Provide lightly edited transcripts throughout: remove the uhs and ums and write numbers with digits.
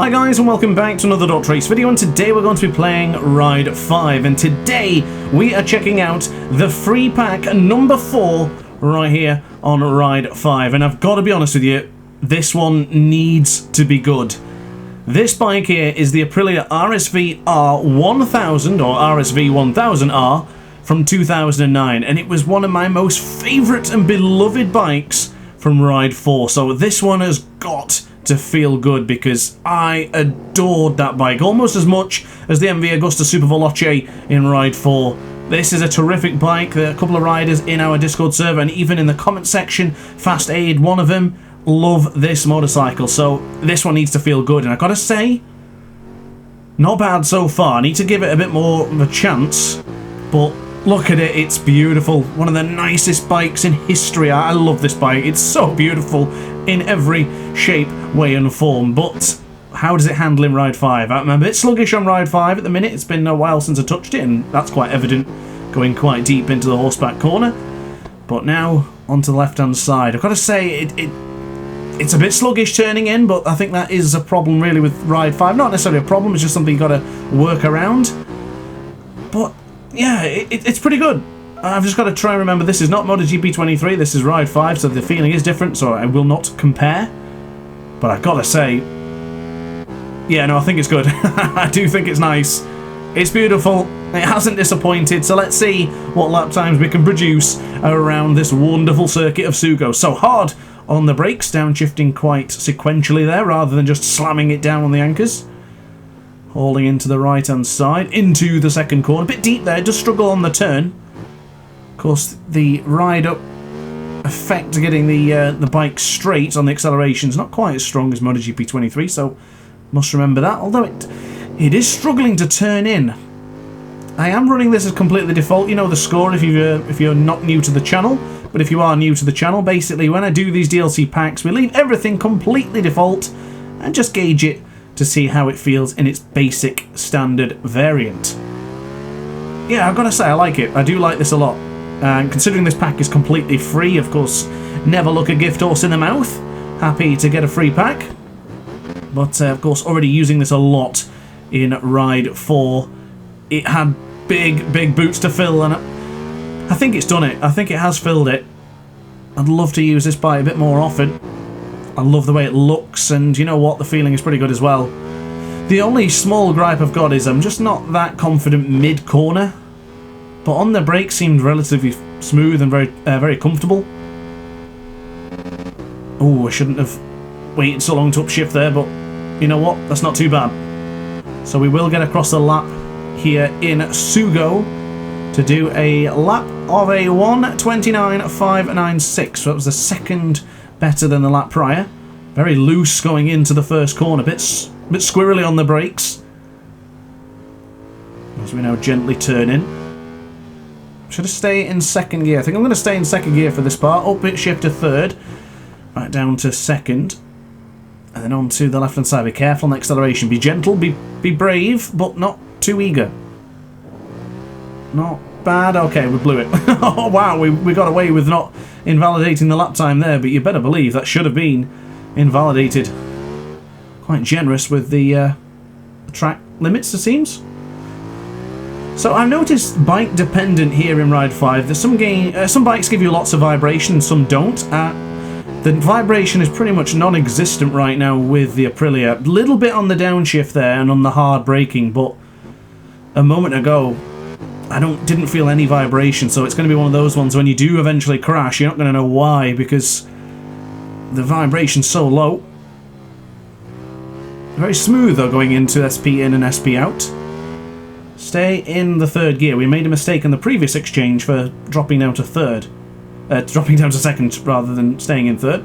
Hi guys and welcome back to another DrAce video, and today we're going to be playing Ride 5, and today we are checking out the free pack number 4 right here on Ride 5, and I've got to be honest with you, this one needs to be good. This bike here is the Aprilia RSV R1000 or RSV 1000R from 2009, and it was one of my most favourite and beloved bikes from Ride 4, so this one has got to feel good because I adored that bike almost as much as the MV Agusta Super Veloce in Ride 4. This is a terrific bike. There are a couple of riders in our Discord server and even in the comment section, Fast Aid, one of them, love this motorcycle. So this one needs to feel good, and I gotta say, not bad so far. I need to give it a bit more of a chance, but look at it, it's beautiful. One of the nicest bikes in history. I love this bike. It's so beautiful in every shape, way and form. But how does it handle in Ride 5? I'm a bit sluggish on Ride 5 at the minute. It's been a while since I touched it, and that's quite evident going quite deep into the horseback corner. But now onto the left-hand side. I've got to say, it's a bit sluggish turning in, but I think that is a problem really with Ride 5. Not necessarily a problem, it's just something you've got to work around. But yeah, it's pretty good. I've just got to try and remember, this is not MotoGP 23, this is Ride 5, so the feeling is different, so I will not compare. But I've got to say, yeah, no, I think it's good. I do think it's nice. It's beautiful. It hasn't disappointed, so let's see what lap times we can produce around this wonderful circuit of Sugo. So hard on the brakes, downshifting quite sequentially there, rather than just slamming it down on the anchors. Hauling into the right-hand side, into the second corner. A bit deep there, does struggle on the turn. Of course, the ride-up effect of getting the bike straight on the acceleration is not quite as strong as MotoGP 23, so must remember that. Although it is struggling to turn in. I am running this as completely default. You know the score if you're not new to the channel. But if you are new to the channel, basically when I do these DLC packs, we leave everything completely default and just gauge it to see how it feels in its basic standard variant. Yeah, I've got to say I like it. I do like this a lot. And considering this pack is completely free, of course, never look a gift horse in the mouth. Happy to get a free pack. But of course, already using this a lot in Ride 4. It had big boots to fill, and I think it's done it. I think it has filled it. I'd love to use this bike a bit more often. I love the way it looks, and you know what, the feeling is pretty good as well. The only small gripe I've got is I'm just not that confident mid-corner, but on the brakes seemed relatively smooth and very comfortable. Oh, I shouldn't have waited so long to upshift there, but you know what, that's not too bad. So we will get across the lap here in Sugo to do a lap of a 1:29.596. So that was the second better than the lap prior. Very loose going into the first corner, bit squirrely on the brakes. As we now gently turn in. Should I stay in second gear? I think I'm going to stay in second gear for this part. Up it, shift to third. Back down to second. And then on to the left hand side. Be careful on the acceleration. Be gentle, be brave, but not too eager. Not bad. Okay, we blew it. Oh wow, we got away with not invalidating the lap time there, but you better believe that should have been invalidated. Quite generous with the track limits, it seems. So I've noticed bike dependent here in Ride 5. There's some bikes give you lots of vibration, some don't. The vibration is pretty much non-existent right now with the Aprilia. A little bit on the downshift there and on the hard braking, but a moment ago I didn't feel any vibration, so it's going to be one of those ones when you do eventually crash, you're not going to know why, because the vibration's so low. Very smooth though, going into SP in and SP out. Stay in the third gear. We made a mistake in the previous exchange for dropping down to third. Dropping down to second rather than staying in third.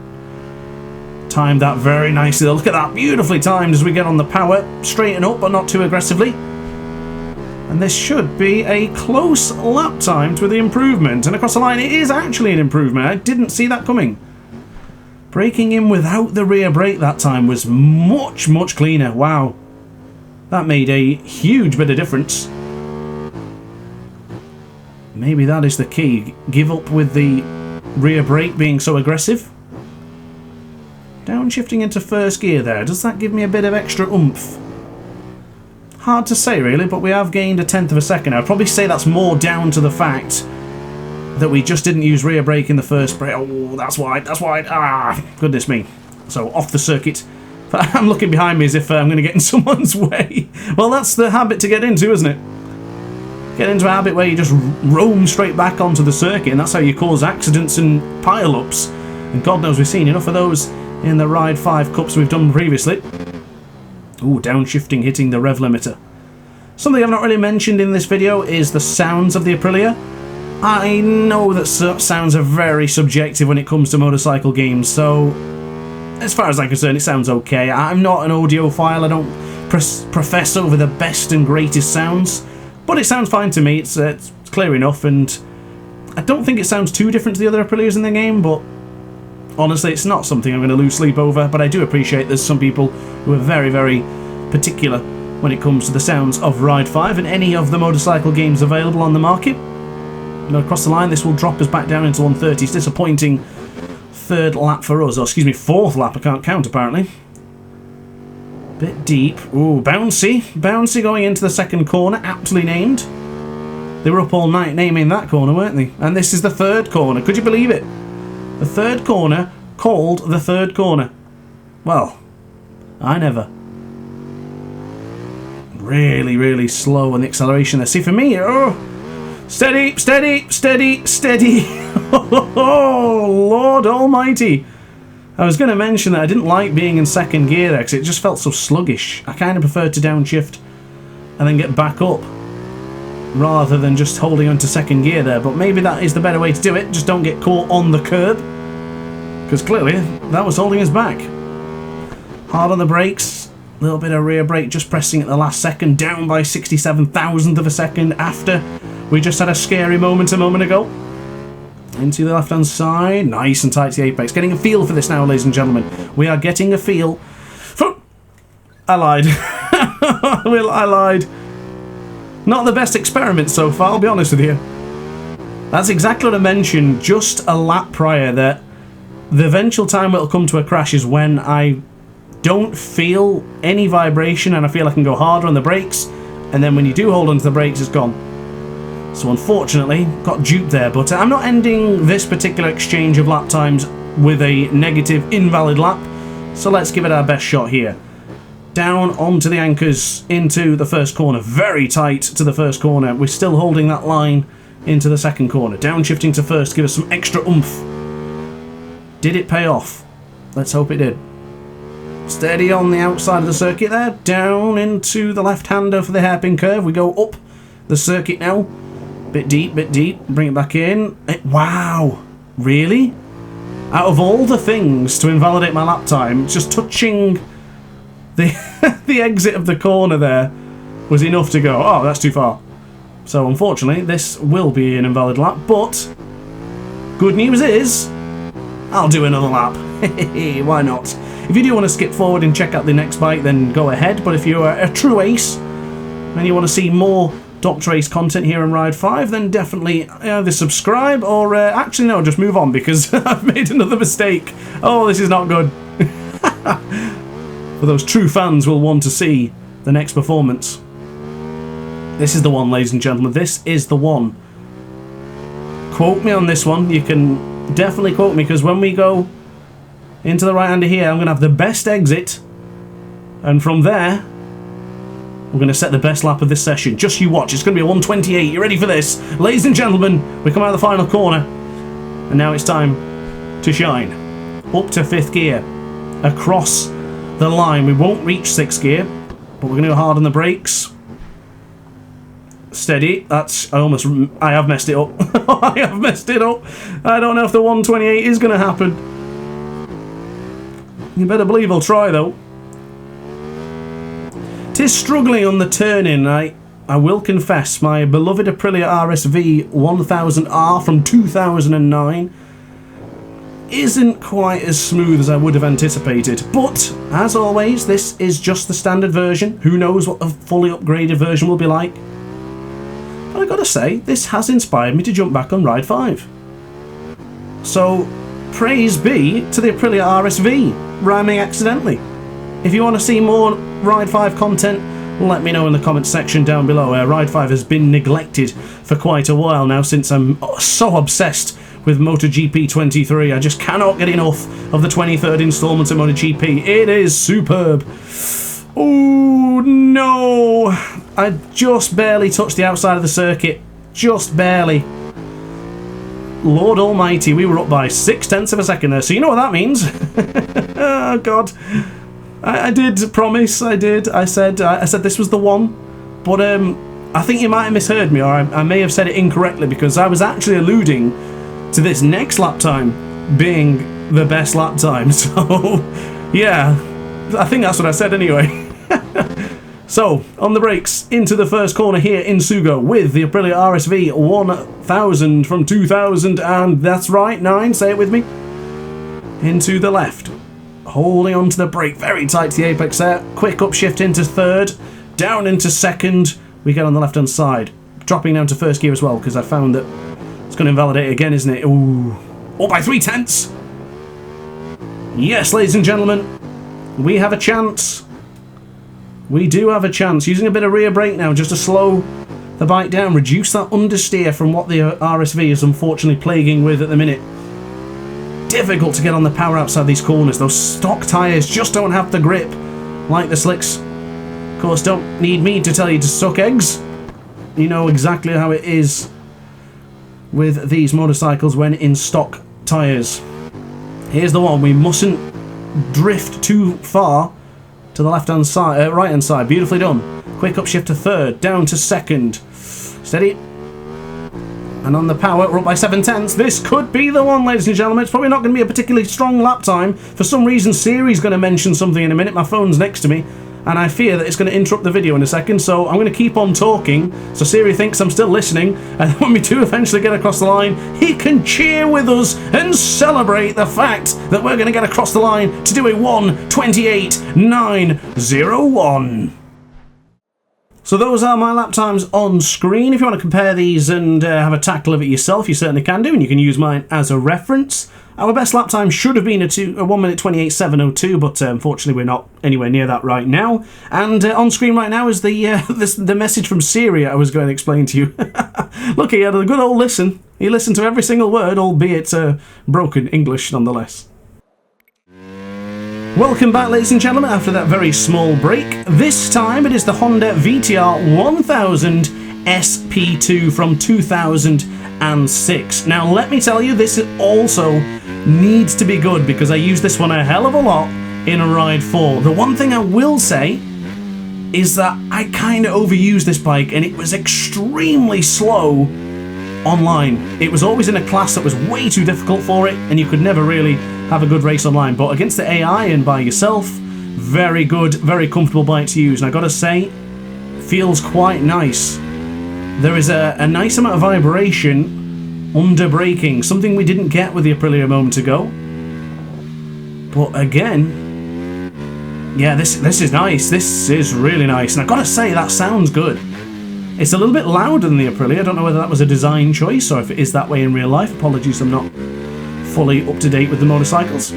Timed that very nicely. Look at that, beautifully timed as we get on the power. Straighten up, but not too aggressively. And this should be a close lap time to the improvement. And across the line, it is actually an improvement. I didn't see that coming. Braking in without the rear brake that time was much cleaner. Wow. That made a huge bit of difference. Maybe that is the key. Give up with the rear brake being so aggressive. Downshifting into first gear there, does that give me a bit of extra oomph? Hard to say really, but we have gained 1/10 of a second. I'd probably say that's more down to the fact that we just didn't use rear brake in the first brake. Oh, that's why, ah, goodness me. So off the circuit. I'm looking behind me as if I'm going to get in someone's way. Well, that's the habit to get into, isn't it? Get into a habit where you just roam straight back onto the circuit, and that's how you cause accidents and pile-ups. And God knows we've seen enough of those in the Ride 5 Cups we've done previously. Ooh, downshifting, hitting the rev limiter. Something I've not really mentioned in this video is the sounds of the Aprilia. I know that sounds are very subjective when it comes to motorcycle games, so as far as I'm concerned, it sounds okay. I'm not an audiophile, I don't profess over the best and greatest sounds, but it sounds fine to me. It's clear enough, and I don't think it sounds too different to the other Aprilias in the game, but honestly, it's not something I'm going to lose sleep over. But I do appreciate there's some people who are very, very particular when it comes to the sounds of Ride 5 and any of the motorcycle games available on the market. And across the line, this will drop us back down into 130. It's disappointing third lap for us, or excuse me, fourth lap, I can't count apparently. Bit deep. Ooh, bouncy. Bouncy going into the second corner, aptly named. They were up all night naming that corner, weren't they? And this is the third corner, could you believe it? The third corner called the third corner. Well, I never. Really, really slow on the acceleration there. See, for me, oh, steady, steady, steady, steady. Oh, Lord almighty. I was going to mention that I didn't like being in second gear there because it just felt so sluggish. I kind of preferred to downshift and then get back up rather than just holding on to second gear there. But maybe that is the better way to do it. Just don't get caught on the curb, because clearly that was holding us back. Hard on the brakes. A little bit of rear brake just pressing at the last second, down by 67,000th of a second after we just had a scary moment a moment ago. Into the left hand side, nice and tight to the apex. Getting a feel for this now, ladies and gentlemen. We are getting a feel for... I lied. I lied. Not the best experiment so far, I'll be honest with you. That's exactly what I mentioned just a lap prior, that the eventual time it'll come to a crash is when I don't feel any vibration and I feel I can go harder on the brakes, and then when you do hold onto the brakes, it's gone. So unfortunately, got duped there, but I'm not ending this particular exchange of lap times with a negative, invalid lap, so let's give it our best shot here. Down onto the anchors into the first corner, very tight to the first corner. We're still holding that line into the second corner. Downshifting to first, give us some extra oomph. Did it pay off? Let's hope it did. Steady on the outside of the circuit there, down into the left-hander for the hairpin curve. We go up the circuit now. Bit deep, bring it back in. Wow, really? Out of all the things to invalidate my lap time, just touching the exit of the corner there was enough to go, oh, that's too far. So unfortunately, this will be an invalid lap, but good news is, I'll do another lap. Why not? If you do want to skip forward and check out the next bike, then go ahead. But if you're a true ace and you want to see more DrAce content here in Ride 5, then definitely either subscribe or actually no, just move on, because I've made another mistake. Oh, this is not good. For those true fans will want to see the next performance. This is the one, ladies and gentlemen. This is the one. Quote me on this one. You can definitely quote me, because when we go into the right-hander here, I'm going to have the best exit, and from there we're going to set the best lap of this session. Just you watch. It's going to be a 128. You ready for this? Ladies and gentlemen, we come out of the final corner, and now it's time to shine. Up to 5th gear. Across the line. We won't reach 6th gear, but we're going to go hard on the brakes. Steady. That's... I have messed it up. I have messed it up. I don't know if the 128 is going to happen. You better believe I'll try, though. Tis struggling on the turn-in. I will confess, my beloved Aprilia RSV 1000R from 2009 isn't quite as smooth as I would have anticipated. But, as always, this is just the standard version. Who knows what a fully upgraded version will be like. But I gotta say, this has inspired me to jump back on Ride 5. So, praise be to the Aprilia RSV, rhyming accidentally. If you want to see more Ride 5 content, let me know in the comments section down below. Ride 5 has been neglected for quite a while now since I'm so obsessed with MotoGP 23. I just cannot get enough of the 23rd installment of MotoGP. It is superb. Oh no! I just barely touched the outside of the circuit. Just barely. Lord almighty, we were up by 0.6 of a second there, so you know what that means. Oh god. I did promise, I did. I said this was the one, but I think you might have misheard me, or I may have said it incorrectly, because I was actually alluding to this next lap time being the best lap time. So yeah, I think that's what I said anyway. So on the brakes into the first corner here in Sugo with the Aprilia RSV 1000 from 2000, and that's right, 9, say it with me, into the left. Holding on to the brake very tight to the apex there. Quick upshift into third, down into second. We get on the left hand side, dropping down to first gear as well, because I found that it's going to invalidate again, isn't it? Ooh, all by 0.3. Yes, ladies and gentlemen, we have a chance. We do have a chance. Using a bit of rear brake now just to slow the bike down, reduce that understeer from what the RSV is unfortunately plaguing with at the minute. Difficult to get on the power outside these corners. Those stock tyres just don't have the grip like the slicks. Of course, don't need me to tell you to suck eggs. You know exactly how it is with these motorcycles when in stock tyres. Here's the one. We mustn't drift too far to the left-hand side, right-hand side. Beautifully done. Quick upshift to third, down to second. Steady. And on the power, we're up by 0.7. This could be the one, ladies and gentlemen. It's probably not going to be a particularly strong lap time. For some reason, Siri's going to mention something in a minute. My phone's next to me, and I fear that it's going to interrupt the video in a second, so I'm going to keep on talking, so Siri thinks I'm still listening, and when we do eventually get across the line, he can cheer with us and celebrate the fact that we're going to get across the line to do a 1:28.901. So those are my lap times on screen. If you want to compare these and have a tackle of it yourself, you certainly can do, and you can use mine as a reference. Our best lap time should have been a 1:28.702, but unfortunately we're not anywhere near that right now. And on screen right now is the message from Siri I was going to explain to you. Look, he had a good old listen. He listened to every single word, albeit broken English nonetheless. Welcome back, ladies and gentlemen, after that very small break. This time it is the Honda VTR 1000 SP2 from 2006. Now, let me tell you, this also needs to be good because I use this one a hell of a lot in a Ride 4. The one thing I will say is that I kind of overused this bike and it was extremely slow online. It was always in a class that was way too difficult for it, and you could never really have a good race online. But against the AI and by yourself, very good, very comfortable bike to use. And I gotta say, feels quite nice. There is a nice amount of vibration under braking, something we didn't get with the Aprilia a moment ago. But again, yeah, this is nice. This is really nice. And I gotta say, that sounds good. It's a little bit louder than the Aprilia. I don't know whether that was a design choice or if it is that way in real life. Apologies, I'm not fully up to date with the motorcycles.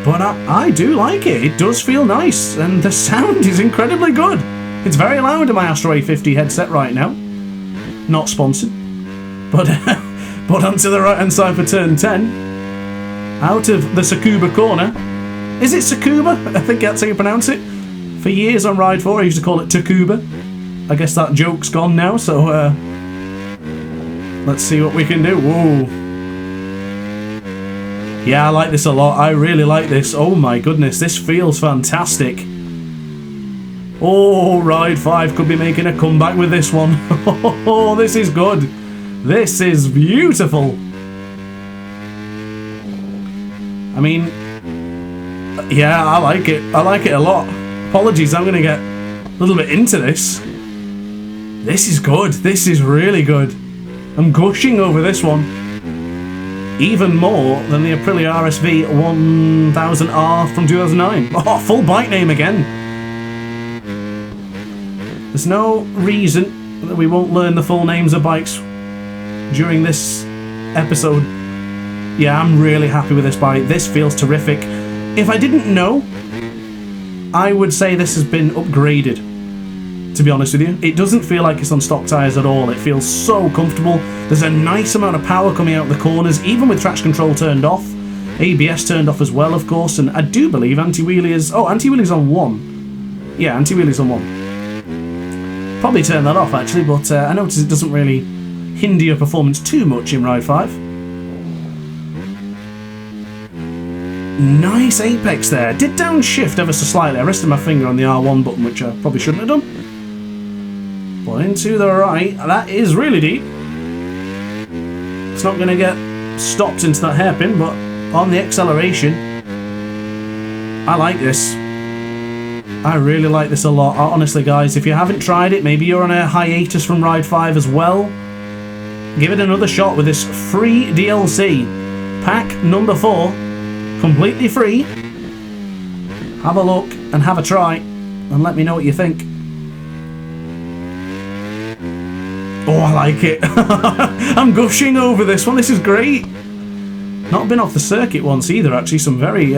But I do like it. It does feel nice, and the sound is incredibly good. It's very loud in my Astro A50 headset right now. Not sponsored. But onto the right hand side for turn 10. Out of the Tsukuba corner. Is it Tsukuba? I think that's how you pronounce it. For years on Ride 4 I used to call it Takuba. I guess that joke's gone now, so let's see what we can do. Whoa. Yeah, I like this a lot. I really like this. Oh my goodness, this feels fantastic. Oh, Ride 5 could be making a comeback with this one. Oh, this is good. This is beautiful. I mean, yeah, I like it. I like it a lot. Apologies, I'm going to get a little bit into this. This is good. This is really good. I'm gushing over this one. Even more than the Aprilia RSV 1000R from 2009. Oh, full bike name again. There's no reason that we won't learn the full names of bikes during this episode. Yeah, I'm really happy with this bike. This feels terrific. If I didn't know, I would say this has been upgraded, to be honest with you. It doesn't feel like it's on stock tyres at all. It feels so comfortable. There's a nice amount of power coming out the corners, even with traction control turned off. ABS turned off as well, of course, and I do believe anti-wheelie is... Oh, anti-wheelie's on 1. Yeah, anti-wheelie's on 1. Probably turn that off, actually, but I notice it doesn't really hinder your performance too much in Ride 5. Nice apex there. Did downshift ever so slightly. I rested my finger on the R1 button, which I probably shouldn't have done. But into the right. That is really deep. It's not going to get stopped into that hairpin, but on the acceleration, I like this. I really like this a lot. Honestly, guys, if you haven't tried it, maybe you're on a hiatus from Ride 5 as well, give it another shot with this free DLC. Pack number 4, completely free. Have a look and have a try, and let me know what you think. Oh, I like it. I'm gushing over this one. This is great. Not been off the circuit once either, actually. Some very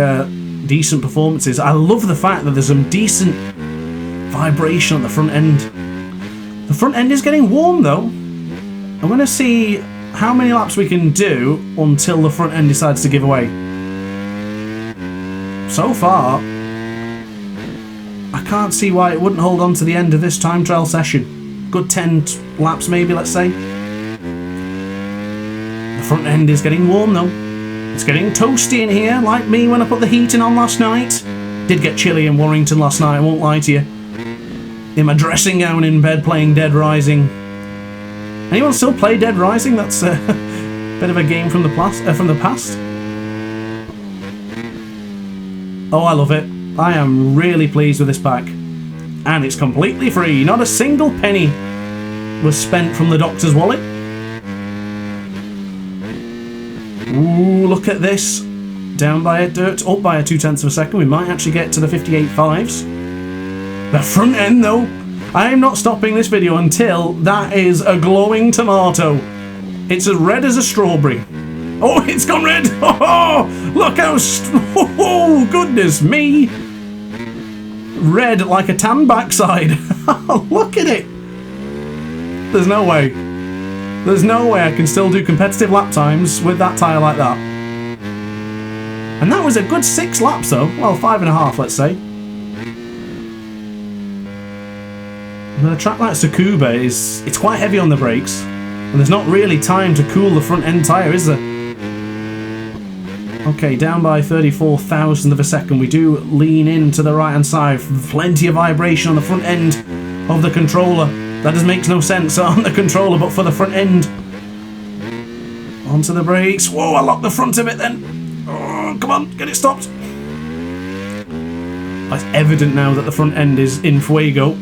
decent performances. I love the fact that there's some decent vibration on the front end. The front end is getting warm, though. I'm going to see how many laps we can do until the front end decides to give away. So far, I can't see why it wouldn't hold on to the end of this time trial session. Good 10 laps, maybe, let's say. The front end is getting warm, though. It's getting toasty in here, like me when I put the heating on last night. Did get chilly in Warrington last night, I won't lie to you. In my dressing gown in bed playing Dead Rising. Anyone still play Dead Rising? That's a bit of a game from the past. Oh, I love it. I am really pleased with this pack. And it's completely free. Not a single penny was spent from the doctor's wallet. Ooh, look at this. Down by a dirt, up by a 0.2 of a second. We might actually get to the 58.5s. The front end, though. I am not stopping this video until that is a glowing tomato. It's as red as a strawberry. Oh, it's gone red. Oh, look how... Oh, goodness me. Red like a tan backside. Look at it. There's no way. There's no way I can still do competitive lap times with that tyre like that. And that was a good 6 laps though. Well, 5.5, let's say. And a track like Tsukuba it's quite heavy on the brakes. And there's not really time to cool the front end tyre, is there? Okay, down by 34,000 of a second. We do lean in to the right hand side. Plenty of vibration on the front end of the controller. That just makes no sense on the controller, but for the front end. Onto the brakes. Whoa, I locked the front of it then. Oh, come on, get it stopped. It's evident now that the front end is in fuego.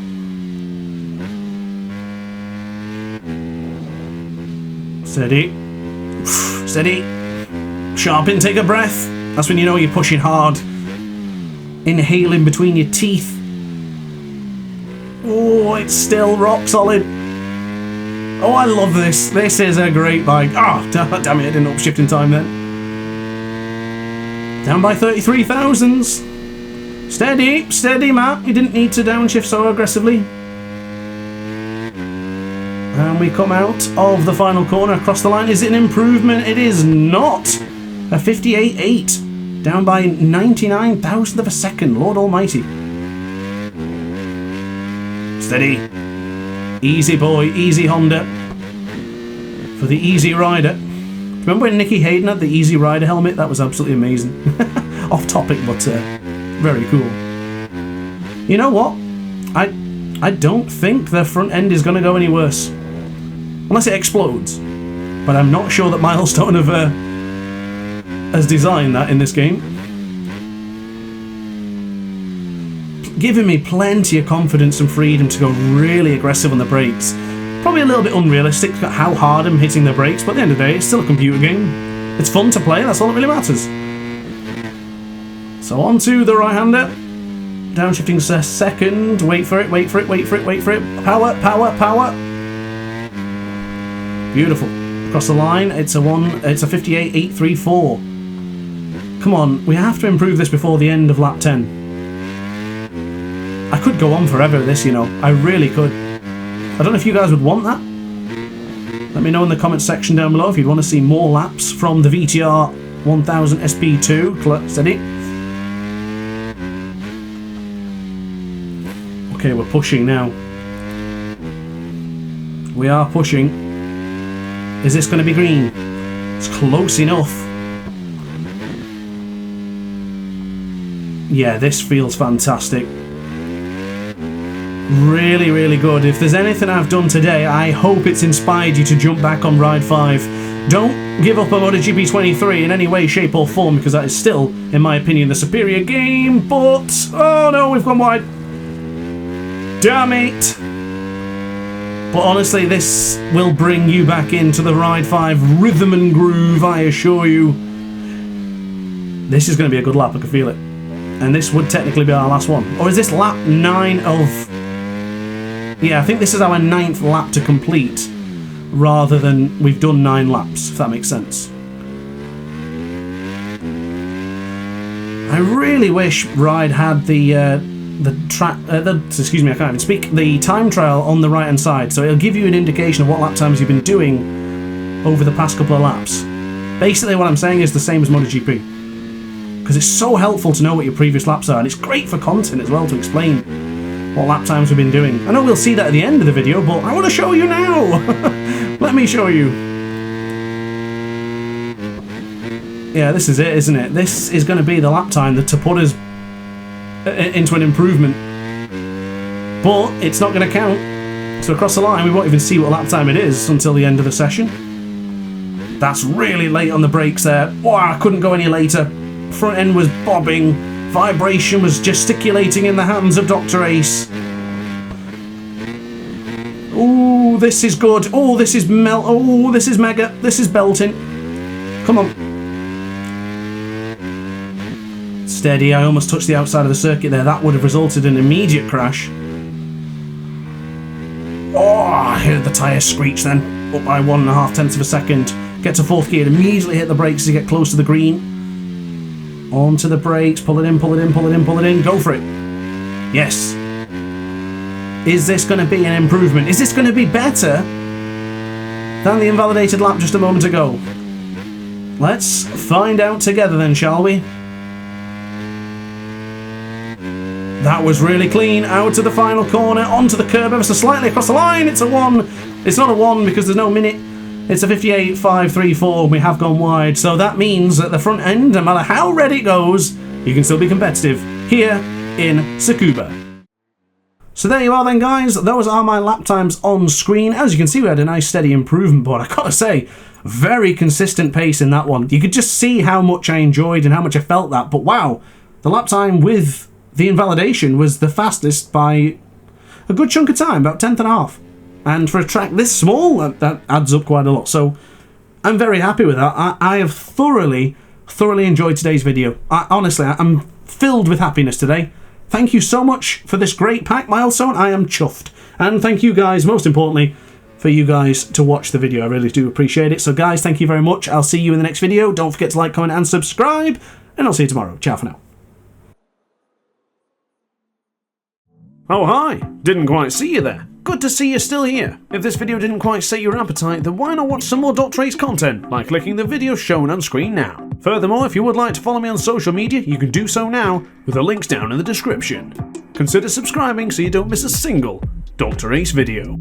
Steady. Steady. Sharp intake of breath. That's when you know you're pushing hard. Inhaling between your teeth. Oh, it's still rock solid. Oh, I love this. This is a great bike. Oh, damn it, I didn't upshift in time then. Down by 33,000s. Steady, steady, Matt. You didn't need to downshift so aggressively. And we come out of the final corner across the line. Is it an improvement? It is not. A 58.8. Down by 99,000 of a second. Lord Almighty. Steady. Easy boy, easy Honda. For the Easy Rider. Remember when Nicky Hayden had the Easy Rider helmet? That was absolutely amazing. Off topic, but very cool. You know what? I don't think the front end is going to go any worse. Unless it explodes. But I'm not sure that Milestone has designed that in this game. Giving me plenty of confidence and freedom to go really aggressive on the brakes. Probably a little bit unrealistic how hard I'm hitting the brakes, but at the end of the day, it's still a computer game. It's fun to play, that's all that really matters. So on to the right-hander. Downshifting second. Wait for it, wait for it, wait for it, wait for it. Power, power, power. Beautiful. Across the line, it's a 58.834. Come on, we have to improve this before the end of lap 10. I could go on forever with this, you know. I really could. I don't know if you guys would want that. Let me know in the comment section down below if you'd want to see more laps from the VTR 1000 SP2. Steady. Okay, we're pushing now. We are pushing. Is this going to be green? It's close enough. Yeah, this feels fantastic. Really, really good. If there's anything I've done today, I hope it's inspired you to jump back on Ride 5. Don't give up on MotoGP 23 in any way, shape or form, because that is still, in my opinion, the superior game, but... Oh no, we've gone wide. Damn it! But honestly, this will bring you back into the Ride 5 rhythm and groove, I assure you. This is going to be a good lap, I can feel it. And this would technically be our last one. Or is this lap 9 of... Yeah, I think this is our 9th lap to complete, rather than we've done 9 laps, if that makes sense. I really wish Ride had the excuse me, I can't even speak, the time trial on the right hand side, so it'll give you an indication of what lap times you've been doing over the past couple of laps. Basically what I'm saying is the same as MotoGP, because it's so helpful to know what your previous laps are, and it's great for content as well to explain what lap times we've been doing. I know we'll see that at the end of the video, but I want to show you now. Let me show you. Yeah, this is it, isn't it? This is going to be the lap time to put us into an improvement, but it's not going to count. So across the line we won't even see what lap time it is until the end of the session. That's really late on the brakes there. Oh, I couldn't go any later. Front end was bobbing, vibration was gesticulating in the hands of DrAce. Oh, this is good. Oh, this is oh, this is mega. This is belting. Come on. Steady, I almost touched the outside of the circuit there. That would have resulted in an immediate crash. Oh, I heard the tyre screech then. Up by 1.5 tenths of a second. Get to 4th gear, immediately hit the brakes as you get close to the green. Onto the brakes, pull it in, pull it in, pull it in, pull it in. Go for it. Yes. Is this going to be an improvement? Is this going to be better than the invalidated lap just a moment ago? Let's find out together then, shall we? That was really clean, out to the final corner, onto the curb ever so slightly across the line. It's a 1. It's not a 1 because there's no minute. It's a 58.534. We have gone wide, so that means that the front end, no matter how red it goes, you can still be competitive here in Tsukuba. So there you are then, guys. Those are my lap times on screen. As you can see, we had a nice steady improvement, but I gotta say, very consistent pace in that one. You could just see how much I enjoyed and how much I felt that, but wow, the lap time with the invalidation was the fastest by a good chunk of time, about 1/10.5. And for a track this small, that adds up quite a lot. So I'm very happy with that. I have thoroughly enjoyed today's video. Honestly, I'm filled with happiness today. Thank you so much for this great pack milestone. I am chuffed. And thank you guys, most importantly, for you guys to watch the video. I really do appreciate it. So guys, thank you very much. I'll see you in the next video. Don't forget to like, comment and subscribe. And I'll see you tomorrow. Ciao for now. Oh hi, didn't quite see you there. Good to see you're still here. If this video didn't quite set your appetite, then why not watch some more DrAce content by clicking the video shown on screen now. Furthermore, if you would like to follow me on social media, you can do so now with the links down in the description. Consider subscribing so you don't miss a single DrAce video.